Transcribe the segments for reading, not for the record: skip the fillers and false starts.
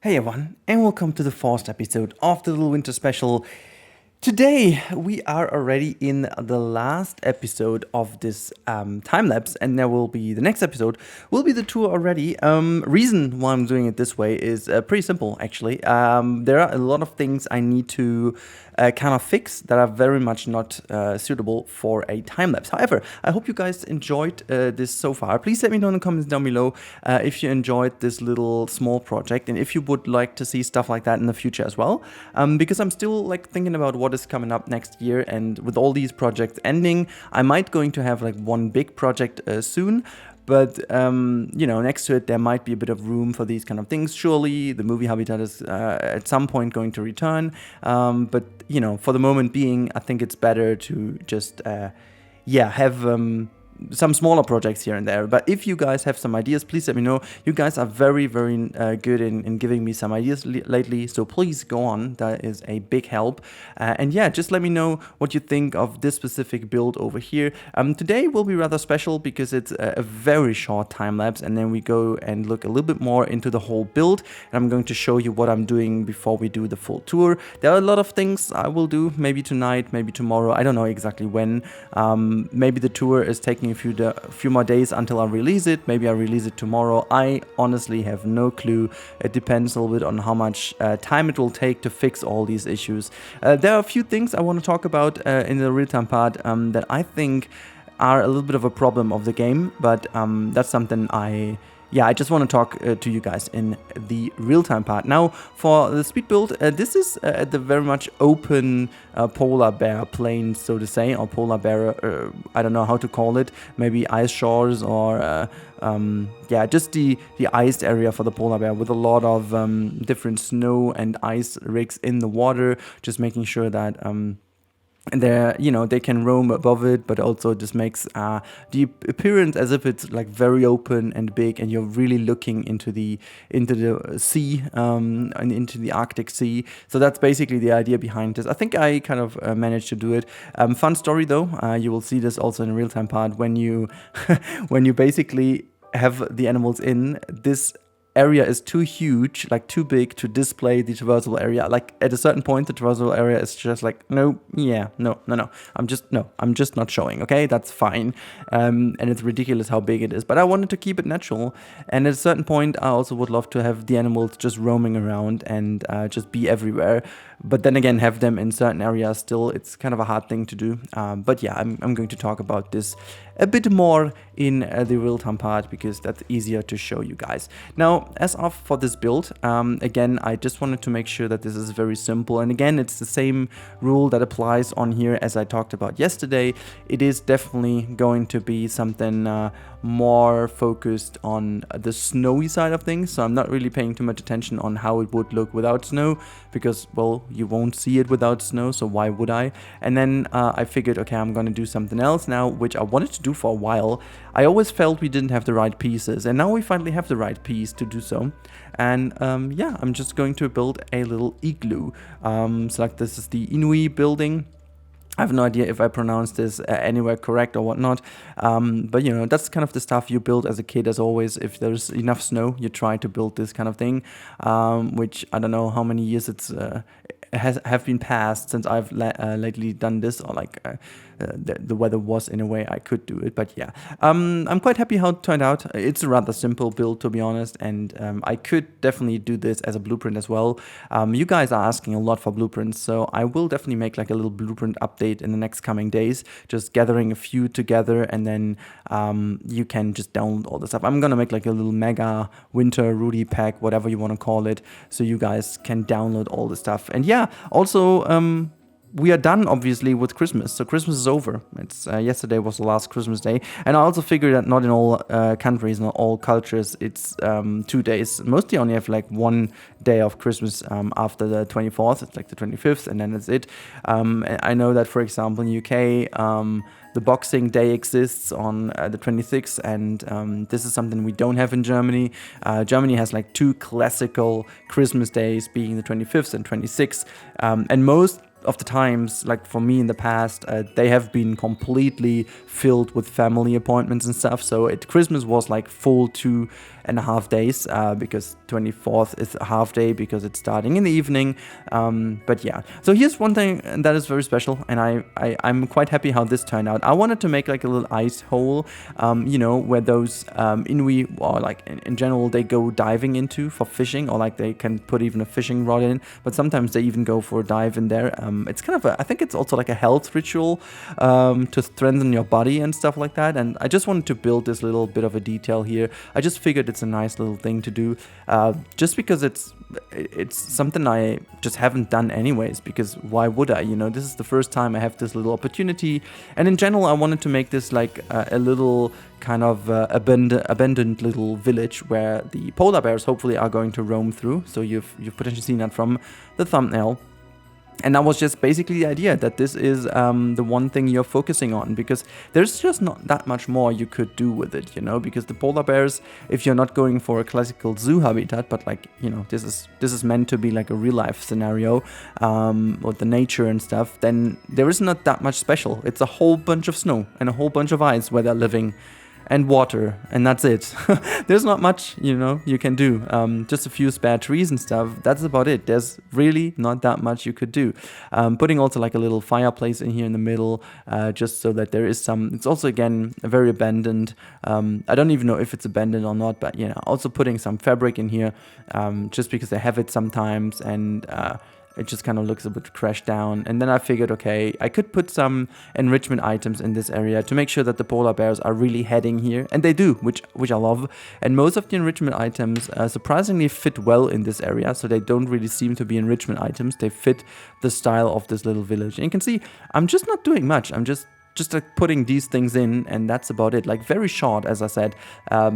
Hey everyone, and welcome to the first episode of the Little Winter Special. Today we are already in the last episode of this time lapse, and there will be the next episode will be the tour already. Reason why I'm doing it this way is pretty simple actually. There are a lot of things I need to kind of fix that are very much not suitable for a time lapse. However, I hope you guys enjoyed this so far. Please let me know in the comments down below if you enjoyed this little small project and if you would like to see stuff like that in the future as well. Because I'm still like thinking about what is coming up next year, and with all these projects ending, I might going to have like one big project soon. But, next to it, there might be a bit of room for these kind of things. Surely the movie habitat is at some point going to return. But, for the moment being, I think it's better to just, have some smaller projects here and there. But if you guys have some ideas, please let me know. You guys are very, very good in giving me some ideas lately, so please go on. That is a big help. Just let me know what you think of this specific build over here. Today will be rather special because it's a very short time lapse, and then we go and look a little bit more into the whole build, and I'm going to show you what I'm doing before we do the full tour. There are a lot of things I will do, maybe tonight, maybe tomorrow, I don't know exactly when. Maybe the tour is taking a few more days until I release it. Maybe I release it tomorrow. I honestly have no clue. It depends a little bit on how much time it will take to fix all these issues. There are a few things I want to talk about in the real-time part that I think are a little bit of a problem of the game, but that's something I just want to talk to you guys in the real-time part. Now, for the speed build, this is at the very much open polar bear plain, so to say, or polar bear, I don't know how to call it, maybe ice shores or, just the iced area for the polar bear with a lot of different snow and ice rigs in the water, just making sure that and they can roam above it, but also this makes the appearance as if it's like very open and big, and you're really looking into the sea and into the Arctic Sea. So that's basically the idea behind this. I think I kind of managed to do it. Fun story though. You will see this also in a real-time part when you when you basically have the animals in this area is too huge, like too big to display the traversable area. Like at a certain point, the traversable area is just like, no, I'm just not showing, okay? That's fine. And it's ridiculous how big it is, but I wanted to keep it natural. And at a certain point, I also would love to have the animals just roaming around and just be everywhere. But then again, have them in certain areas still, it's kind of a hard thing to do. But yeah, I'm going to talk about this a bit more in the real-time part because that's easier to show you guys. Now, as of for this build, again, I just wanted to make sure that this is very simple. And again, it's the same rule that applies on here as I talked about yesterday. It is definitely going to be something more focused on the snowy side of things. So I'm not really paying too much attention on how it would look without snow because, well, you won't see it without snow, so why would I? And then I figured, okay, I'm gonna do something else now, which I wanted to do for a while. I always felt we didn't have the right pieces, and now we finally have the right piece to do so. And I'm just going to build a little igloo. So like this is the Inuit building. I have no idea if I pronounced this anywhere correct or whatnot, but that's kind of the stuff you build as a kid. As always, if there's enough snow, you try to build this kind of thing, which I don't know how many years have been passed since I've lately done this, or like the weather was in a way I could do it. But yeah, I'm quite happy how it turned out. It's a rather simple build, to be honest, and I could definitely do this as a blueprint as well. You guys are asking a lot for blueprints, so I will definitely make like a little blueprint update in the next coming days, just gathering a few together, and then you can just download all the stuff. I'm gonna make like a little mega winter Rudy pack, whatever you want to call it, so you guys can download all the stuff. And yeah, also we are done, obviously, with Christmas. So Christmas is over. It's yesterday was the last Christmas day. And I also figured that not in all countries, not all cultures, it's 2 days. Mostly only have like 1 day of Christmas after the 24th. It's like the 25th, and then that's it. I know that, for example, in UK, the Boxing Day exists on the 26th, and this is something we don't have in Germany. Germany has like 2 classical Christmas days, being the 25th and 26th. And most of the times, like for me in the past, they have been completely filled with family appointments and stuff. So Christmas was like full to 2.5 days, because 24th is a half day because it's starting in the evening. But yeah, so here's one thing that is very special, and I'm quite happy how this turned out. I wanted to make like a little ice hole, you know, where those Inuit, or like in general, they go diving into for fishing, or like they can put even a fishing rod in, but sometimes they even go for a dive in there. It's kind of I think it's also like a health ritual, to strengthen your body and stuff like that. And I just wanted to build this little bit of a detail here. I just figured it's a nice little thing to do, just because it's something I just haven't done anyways, because why would I? You know, this is the first time I have this little opportunity, and in general I wanted to make this like a little kind of abandoned little village where the polar bears hopefully are going to roam through. So you've potentially seen that from the thumbnail. And that was just basically the idea, that this is the one thing you're focusing on, because there's just not that much more you could do with it, you know, because the polar bears, if you're not going for a classical zoo habitat, but like, you know, this is meant to be like a real life scenario, with the nature and stuff, then there is not that much special. It's a whole bunch of snow and a whole bunch of ice where they're living, and water, and that's it. There's not much, you know, you can do. Just a few spare trees and stuff. That's about it. There's really not that much you could do. Putting also like a little fireplace in here in the middle, just so that there is some. It's also again very abandoned. I don't even know if it's abandoned or not, but you know, also putting some fabric in here, just because I have it sometimes, and it just kind of looks a bit crashed down. And then I figured, okay, I could put some enrichment items in this area to make sure that the polar bears are really heading here. And they do, which I love. And most of the enrichment items surprisingly fit well in this area. So they don't really seem to be enrichment items. They fit the style of this little village. And you can see, I'm just not doing much. I'm just like putting these things in, and that's about it. Like very short, as I said,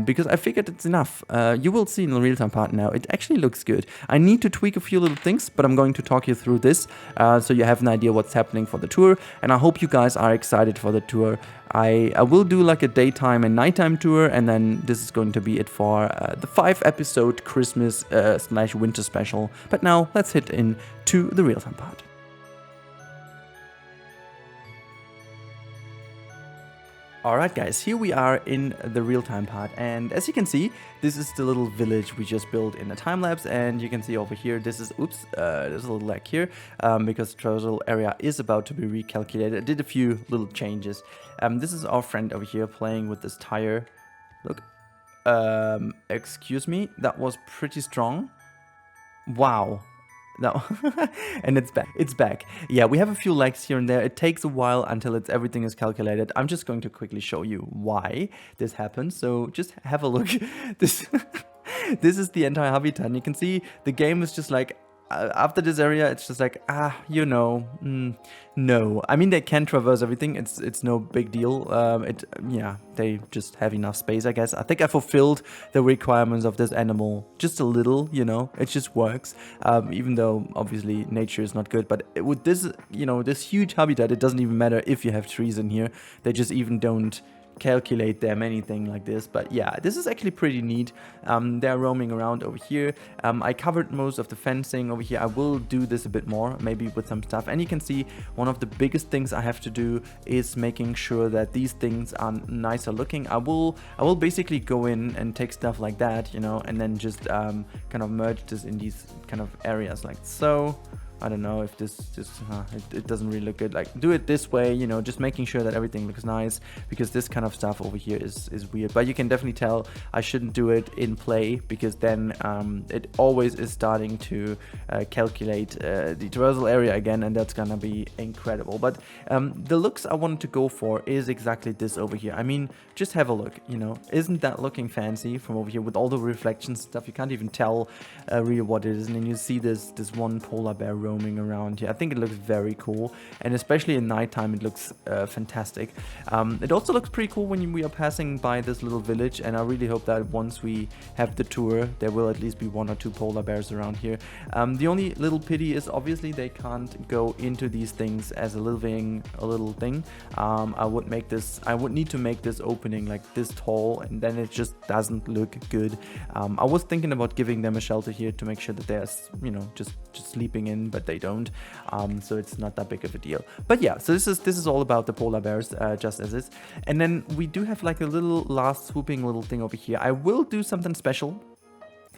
because I figured it's enough. You will see in the real-time part now, it actually looks good. I need to tweak a few little things, but I'm going to talk you through this, so you have an idea what's happening for the tour, and I hope you guys are excited for the tour. I will do like a daytime and nighttime tour, and then this is going to be it for the 5-episode Christmas / winter special. But now let's hit into the real-time part. Alright guys, here we are in the real-time part, and as you can see, this is the little village we just built in a time-lapse. And you can see over here, this is, there's a little lag here, because the traversal area is about to be recalculated. I did a few little changes. This is our friend over here playing with this tire. Look, excuse me, that was pretty strong. Wow. No, and it's back. It's back. Yeah, we have a few lags here and there. It takes a while until everything is calculated. I'm just going to quickly show you why this happens. So just have a look. This is the entire habitat. And you can see the game is just like, after this area, it's just like, you know, no. I mean, they can traverse everything. It's no big deal. Yeah, they just have enough space, I guess. I think I fulfilled the requirements of this animal just a little, you know. It just works, even though obviously nature is not good. But with this, you know, this huge habitat, it doesn't even matter if you have trees in here. They just even don't calculate them anything like this. But yeah, this is actually pretty neat. They're roaming around over here. I covered most of the fencing over here. I will do this a bit more, maybe with some stuff. And you can see one of the biggest things I have to do is making sure that these things are nicer looking. I will basically go in and take stuff like that, you know, and then just kind of merge this in these kind of areas like so. I don't know if this just it doesn't really look good. Like, do it this way, you know, just making sure that everything looks nice, because this kind of stuff over here is weird. But you can definitely tell I shouldn't do it in play, because then it always is starting to calculate the traversal area again, and that's gonna be incredible. But the looks I wanted to go for is exactly this over here. I mean, just have a look, you know, isn't that looking fancy from over here with all the reflections stuff? You can't even tell really what it is, and then you see this one polar bear roaming around here. I think it looks very cool, and especially in nighttime it looks fantastic. It also looks pretty cool when we are passing by this little village, and I really hope that once we have the tour there will at least be 1 or 2 polar bears around here. The only little pity is obviously they can't go into these things as a little thing. I would need to make this opening like this tall, and then it just doesn't look good. I was thinking about giving them a shelter here to make sure that they're, you know, just sleeping in, but they don't. So it's not that big of a deal. But yeah, so this is all about the polar bears, just as is. And then we do have like a little last swooping little thing over here. I will do something special.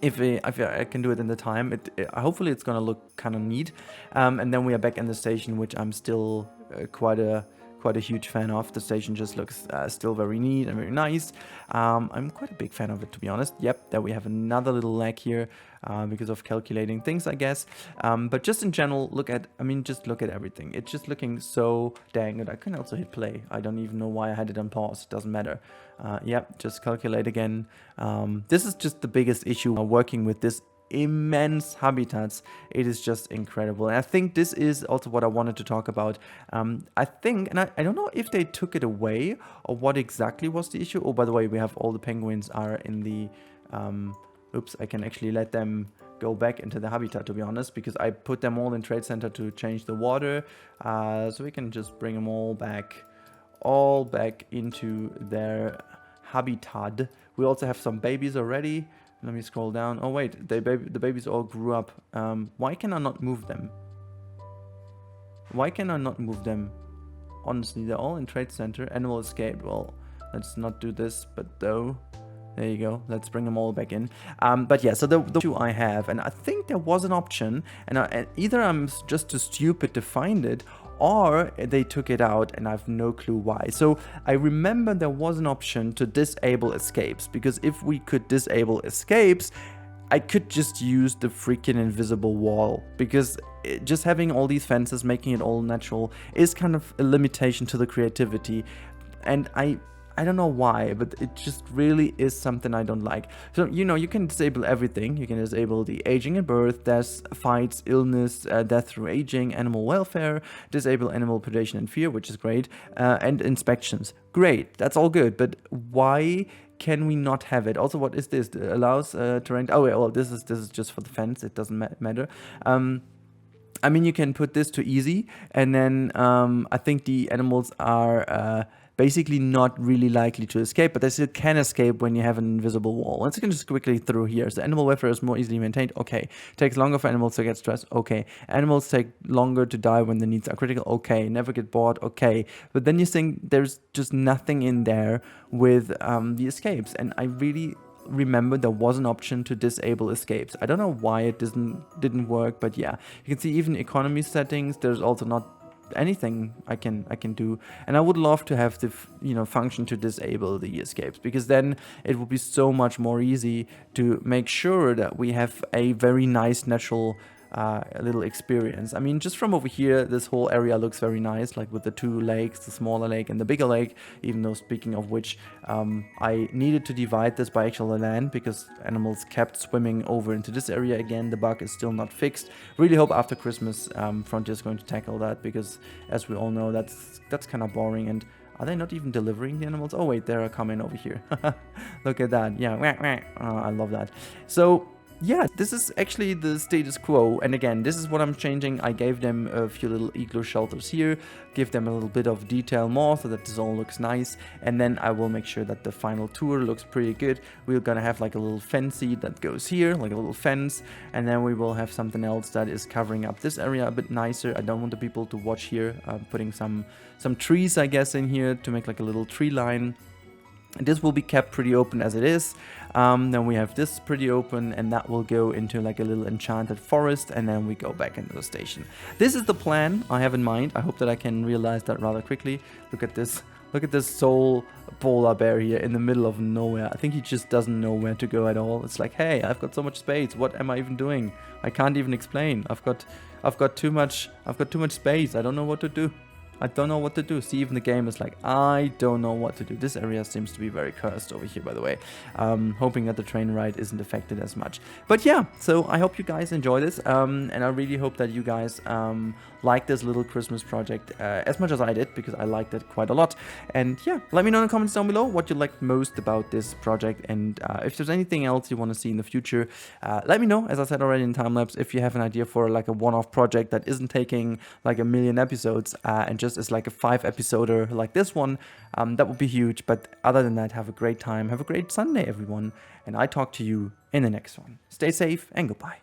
If I can do it in the time, hopefully it's gonna look kind of neat. And then we are back in the station, which I'm still quite a huge fan of. The station just looks still very neat and very nice. I'm quite a big fan of it, to be honest. Yep, there we have another little lag here because of calculating things, I guess. But just in general, just look at everything. It's just looking so dang good. I can also hit play. I don't even know why I had it on pause. It doesn't matter. Yep, just calculate again. This is just the biggest issue working with this immense habitats. It is just incredible, and I think this is also what I wanted to talk about. I think, and I don't know if they took it away or what exactly was the issue. Oh, by the way, we have all the penguins are in the oops, I can actually let them go back into the habitat, to be honest, because I put them all in trade center to change the water, so we can just bring them all back into their habitat. We also have some babies already. Let me scroll down. Oh wait, the babies all grew up. Why can I not move them? Why can I not move them? Honestly, they're all in trade center. Animal escaped. Well, let's not do this, but though. There you go. Let's bring them all back in. But yeah, so the two I have, and I think there was an option, and either I'm just too stupid to find it, or they took it out and I have no clue why. So I remember there was an option to disable escapes, because if we could disable escapes, I could just use the freaking invisible wall, because just having all these fences, making it all natural, is kind of a limitation to the creativity. And I don't know why, but it just really is something I don't like. So, you can disable everything. You can disable the aging at birth, death, fights, illness, death through aging, animal welfare, disable animal predation and fear, which is great, and inspections. Great, that's all good, but why can we not have it? Also, what is this? It allows terrain. Oh, well, this is just for the fence. It doesn't matter. I mean, you can put this to easy, and then I think the animals are basically not really likely to escape, but they still can escape when you have an invisible wall. Let's just quickly through here. So animal welfare is more easily maintained. Okay. Takes longer for animals to get stressed. Okay. Animals take longer to die when the needs are critical. Okay. Never get bored. Okay. But then you think there's just nothing in there with the escapes, and I really remember there was an option to disable escapes. I don't know why it didn't work, but yeah, you can see even economy settings, there's also not anything I can do, and I would love to have the function to disable the escapes, because then it would be so much more easy to make sure that we have a very nice natural little experience. I mean, just from over here, this whole area looks very nice, like with the two lakes, the smaller lake and the bigger lake, even though, speaking of which, I needed to divide this by actual land because animals kept swimming over into this area again. The bug is still not fixed. Really hope after Christmas Frontier is going to tackle that, because as we all know, that's kind of boring. And are they not even delivering the animals? Oh wait, they're coming over here. Look at that. Yeah, I love that. So yeah, this is actually the status quo, and again, this is what I'm changing. I gave them a few little igloo shelters here, give them a little bit of detail more so that this all looks nice, and then I will make sure that the final tour looks pretty good. We're gonna have like a little fancy that goes here, like a little fence, and then we will have something else that is covering up this area a bit nicer. I don't want the people to watch here. Putting some trees, I guess, in here to make like a little tree line. And this will be kept pretty open as it is. Then we have this pretty open, and that will go into like a little enchanted forest, and then we go back into the station. This is the plan I have in mind. I hope that I can realize that rather quickly. Look at this. Look at this sole polar bear here in the middle of nowhere. I think he just doesn't know where to go at all. It's like, hey, I've got so much space. What am I even doing? I can't even explain. I've got too much space. I don't know what to do. I don't know what to do. See, even the game is like, I don't know what to do. This area seems to be very cursed over here, by the way. Hoping that the train ride isn't affected as much. But yeah, so I hope you guys enjoy this. And I really hope that you guys like this little Christmas project as much as I did, because I liked it quite a lot. And yeah, let me know in the comments down below what you liked most about this project. And if there's anything else you want to see in the future, let me know. As I said already in time-lapse, if you have an idea for like a one-off project that isn't taking like a million episodes and just is like a 5-episoder like this one, that would be huge. But other than that, have a great time. Have a great Sunday, everyone. And I talk to you in the next one. Stay safe and goodbye.